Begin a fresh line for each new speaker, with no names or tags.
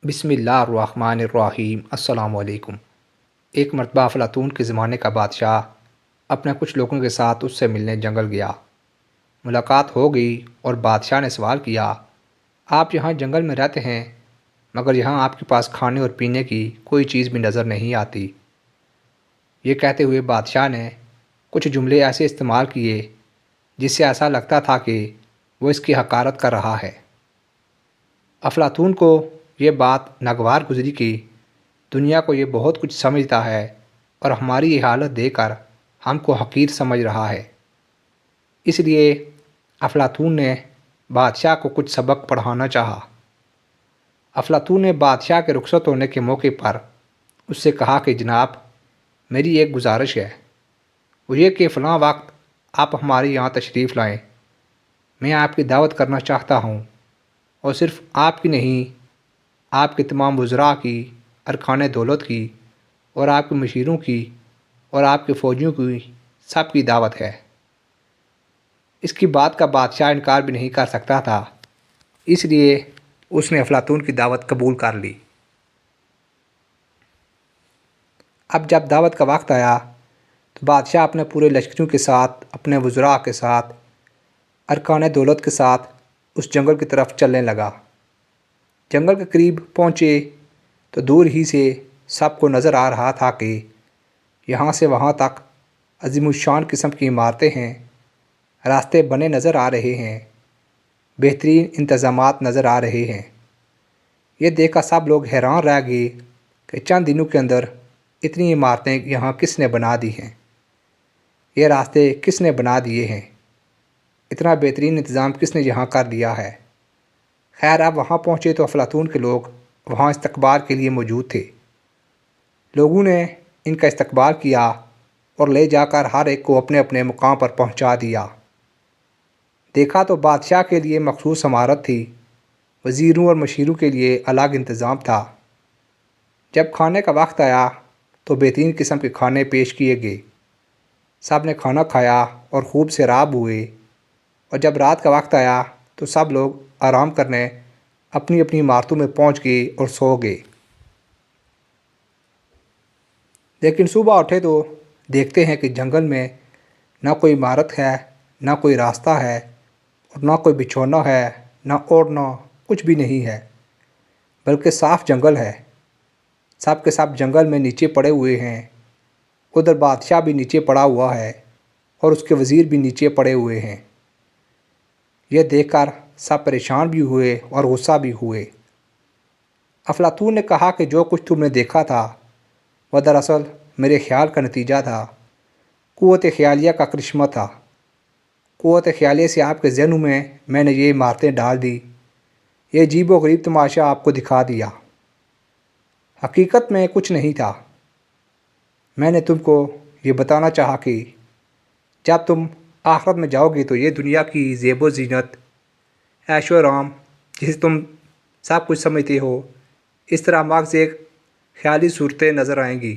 بسم اللہ الرحمن الرحیم۔ السلام علیکم۔ ایک مرتبہ افلاطون کے زمانے کا بادشاہ اپنے کچھ لوگوں کے ساتھ اس سے ملنے جنگل گیا۔ ملاقات ہو گئی اور بادشاہ نے سوال کیا، آپ یہاں جنگل میں رہتے ہیں مگر یہاں آپ کے پاس کھانے اور پینے کی کوئی چیز بھی نظر نہیں آتی۔ یہ کہتے ہوئے بادشاہ نے کچھ جملے ایسے استعمال کیے جس سے ایسا لگتا تھا کہ وہ اس کی حقارت کر رہا ہے۔ افلاطون کو یہ بات ناگوار گزری کہ دنیا کو یہ بہت کچھ سمجھتا ہے اور ہماری یہ حالت دیکھ کر ہم کو حقیر سمجھ رہا ہے۔ اس لیے افلاطون نے بادشاہ کو کچھ سبق پڑھانا چاہا۔ افلاطون نے بادشاہ کے رخصت ہونے کے موقع پر اس سے کہا کہ جناب، میری ایک گزارش ہے، وہ یہ کہ فلاں وقت آپ ہمارے یہاں تشریف لائیں۔ میں آپ کی دعوت کرنا چاہتا ہوں، اور صرف آپ کی نہیں، آپ کے تمام وزراء کی، ارکان دولت کی، اور آپ کے مشیروں کی، اور آپ کے فوجیوں کی، سب کی دعوت ہے۔ اس کی بات کا بادشاہ انکار بھی نہیں کر سکتا تھا، اس لیے اس نے افلاطون کی دعوت قبول کر لی۔ اب جب دعوت کا وقت آیا تو بادشاہ اپنے پورے لشکریوں کے ساتھ، اپنے وزراء کے ساتھ، ارکان دولت کے ساتھ اس جنگل کی طرف چلنے لگا۔ جنگل کے قریب پہنچے تو دور ہی سے سب کو نظر آ رہا تھا کہ یہاں سے وہاں تک عظیم الشان قسم کی عمارتیں ہیں، راستے بنے نظر آ رہے ہیں، بہترین انتظامات نظر آ رہے ہیں۔ یہ دیکھا سب لوگ حیران رہ گئے کہ چند دنوں کے اندر اتنی عمارتیں یہاں کس نے بنا دی ہیں، یہ راستے کس نے بنا دیے ہیں، اتنا بہترین انتظام کس نے یہاں کر دیا ہے۔ خیر، اب وہاں پہنچے تو افلاطون کے لوگ وہاں استقبال کے لیے موجود تھے۔ لوگوں نے ان کا استقبال کیا اور لے جا کر ہر ایک کو اپنے اپنے مقام پر پہنچا دیا۔ دیکھا تو بادشاہ کے لیے مخصوص عمارت تھی، وزیروں اور مشیروں کے لیے الگ انتظام تھا۔ جب کھانے کا وقت آیا تو بہترین قسم کے کھانے پیش کیے گئے۔ سب نے کھانا کھایا اور خوب سیراب ہوئے، اور جب رات کا وقت آیا تو سب لوگ آرام کرنے اپنی اپنی عمارتوں میں پہنچ گئے اور سو گئے۔ لیکن صبح اٹھے تو دیکھتے ہیں کہ جنگل میں نہ کوئی عمارت ہے، نہ کوئی راستہ ہے، اور نہ کوئی بچھونا ہے، نہ اوڑھنا، کچھ بھی نہیں ہے، بلکہ صاف جنگل ہے۔ سب کے سب جنگل میں نیچے پڑے ہوئے ہیں۔ ادھر بادشاہ بھی نیچے پڑا ہوا ہے اور اس کے وزیر بھی نیچے پڑے ہوئے ہیں۔ یہ دیکھ کر سب پریشان بھی ہوئے اور غصہ بھی ہوئے۔ افلاطون نے کہا کہ جو کچھ تم نے دیکھا تھا وہ دراصل میرے خیال کا نتیجہ تھا، قوت خیالیہ کا کرشمہ تھا۔ قوت خیالیہ سے آپ کے ذہنوں میں نے یہ عمارتیں ڈال دی، یہ عجیب و غریب تماشا آپ کو دکھا دیا۔ حقیقت میں کچھ نہیں تھا۔ میں نے تم کو یہ بتانا چاہا کہ جب تم آخرت میں جاؤ گے تو یہ دنیا کی زیب و زینت، عیش و آرام جسے تم سب کچھ سمجھتے ہو، اس طرح محض ایک خیالی صورتیں نظر آئیں گی۔